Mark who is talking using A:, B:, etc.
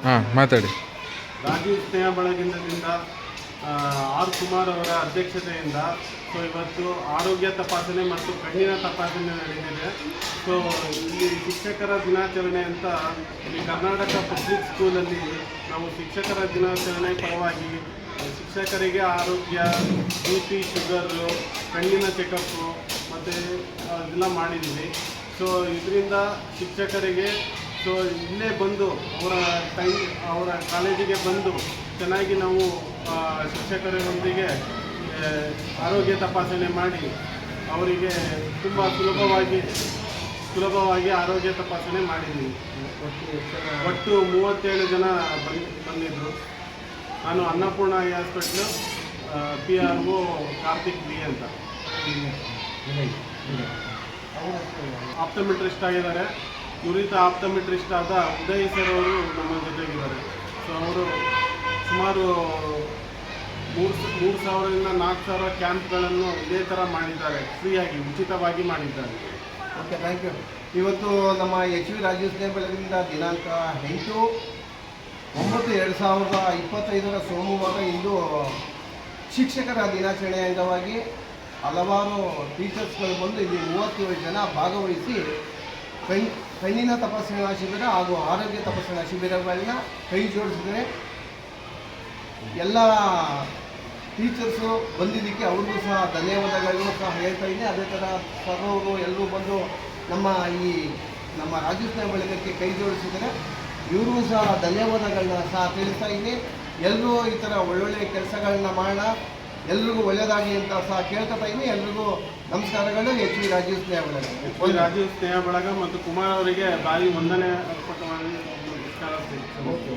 A: ಹಾಂ ಮಾತಾಡಿ.
B: ರಾಜೀವ್ ಸ್ನೇಹ ಬಳಗದಿಂದ ಆರ್ ಕುಮಾರ್ ಅವರ ಅಧ್ಯಕ್ಷತೆಯಿಂದ ಸೊ ಇವತ್ತು ಆರೋಗ್ಯ ತಪಾಸಣೆ ಮತ್ತು ಕಣ್ಣಿನ ತಪಾಸಣೆ ನಡೆದಿದೆ. ಸೊ ಇಲ್ಲಿ ಶಿಕ್ಷಕರ ದಿನಾಚರಣೆ ಅಂತ ಇಲ್ಲಿ ಕರ್ನಾಟಕ ಪಬ್ಲಿಕ್ ಸ್ಕೂಲಲ್ಲಿ ನಾವು ಶಿಕ್ಷಕರ ದಿನಾಚರಣೆ ಪರವಾಗಿ ಶಿಕ್ಷಕರಿಗೆ ಆರೋಗ್ಯ, BP, ಶುಗರು, ಕಣ್ಣಿನ ಚೆಕಪ್ಪು ಮತ್ತು ಅದೆಲ್ಲ ಮಾಡಿದ್ದೀವಿ. ಸೊ ಇದರಿಂದ ಶಿಕ್ಷಕರಿಗೆ ಸೊ ಇಲ್ಲೇ ಬಂದು ಅವರ ಕಾಲೇಜಿಗೆ ಬಂದು ಚೆನ್ನಾಗಿ ನಾವು ಶಿಕ್ಷಕರೊಂದಿಗೆ ಆರೋಗ್ಯ ತಪಾಸಣೆ ಮಾಡಿ ಅವರಿಗೆ ತುಂಬ ಸುಲಭವಾಗಿ ಆರೋಗ್ಯ ತಪಾಸಣೆ ಮಾಡಿದ್ದೀವಿ. ಒಟ್ಟು 37 ಜನ ಬಂದಿದ್ದರು. ನಾನು Annapurna hospital PRO Karthik B ಅಂತ ಆಪ್ಟೋಮೆಟ್ರಿಸ್ಟ್ ಆಗಿದ್ದಾರೆ. ನುರಿತ ಆಪ್ಟೋಮೆಟ್ರಿಸ್ಟ್ ಆದ ಉದಯ್ ಸರ್ ಅವರು ನಮ್ಮ ಜೊತೆಗಿದ್ದಾರೆ. ಸೊ ಅವರು ಸುಮಾರು 3,000 ರಿಂದ 4,000 ಕ್ಯಾಂಪ್ಗಳನ್ನು ಇದೇ ಥರ ಮಾಡಿದ್ದಾರೆ, ಫ್ರೀಯಾಗಿ ಉಚಿತವಾಗಿ ಮಾಡಿದ್ದಾರೆ.
C: Okay, thank you. ಇವತ್ತು ನಮ್ಮ HV ರಾಜೀವ್ ಸ್ನೇಹ ಬಳಗದಿಂದ ದಿನಾಂಕ 8/9/2025 ಸೋಮವಾರ ಇಂದು ಶಿಕ್ಷಕರ ದಿನಾಚರಣೆ ಅಂಗವಾಗಿ ಹಲವಾರು ಟೀಚರ್ಸ್ಗಳು ಬಂದು ಇಲ್ಲಿ 37 ಜನ ಭಾಗವಹಿಸಿ ಕಣ್ಣಿನ ತಪಾಸಣಾ ಶಿಬಿರ ಹಾಗೂ ಆರೋಗ್ಯ ತಪಾಸಣಾ ಶಿಬಿರಗಳನ್ನ ಕೈ ಜೋಡಿಸಿದರೆ ಎಲ್ಲ ಟೀಚರ್ಸು ಬಂದಿದ್ದಕ್ಕೆ ಅವ್ರಿಗೂ ಸಹ ಧನ್ಯವಾದಗಳನ್ನು ಸಹ ಹೇಳ್ತಾ ಇದ್ದೀನಿ. ಅದೇ ಥರ ಸರ್ವರು ಎಲ್ಲರೂ ಬಂದು ನಮ್ಮ ರಾಜೀವ್ ಸ್ನೇಹ ಬಳಗಕ್ಕೆ ಕೈ ಜೋಡಿಸಿದರೆ ಇವ್ರಿಗೂ ಸಹ ಧನ್ಯವಾದಗಳನ್ನ ಸಹ ತಿಳಿಸ್ತಾ ಇದ್ದೀನಿ. ಎಲ್ಲರೂ ಈ ಥರ ಒಳ್ಳೊಳ್ಳೆ ಕೆಲಸಗಳನ್ನ ಮಾಡೋಣ, ಎಲ್ರಿಗೂ ಒಳ್ಳೆಯದಾಗಿ ಅಂತ ಸಹ ಕೇಳ್ತಾ ಇದ್ದೀನಿ. ಎಲ್ರಿಗೂ ನಮಸ್ಕಾರಗಳು. HV ರಾಜೀವ್ ಸ್ನೇಹ ಬಳಗ.
B: HV ರಾಜೀವ್ ಸ್ನೇಹ ಬಳಗ ಮತ್ತು ಕುಮಾರ್ ಅವರಿಗೆ ಭಾರಿ ವಂದನೆ ಅರ್ಪಣೆ ನಮಸ್ಕಾರ.
C: ಓಕೆ.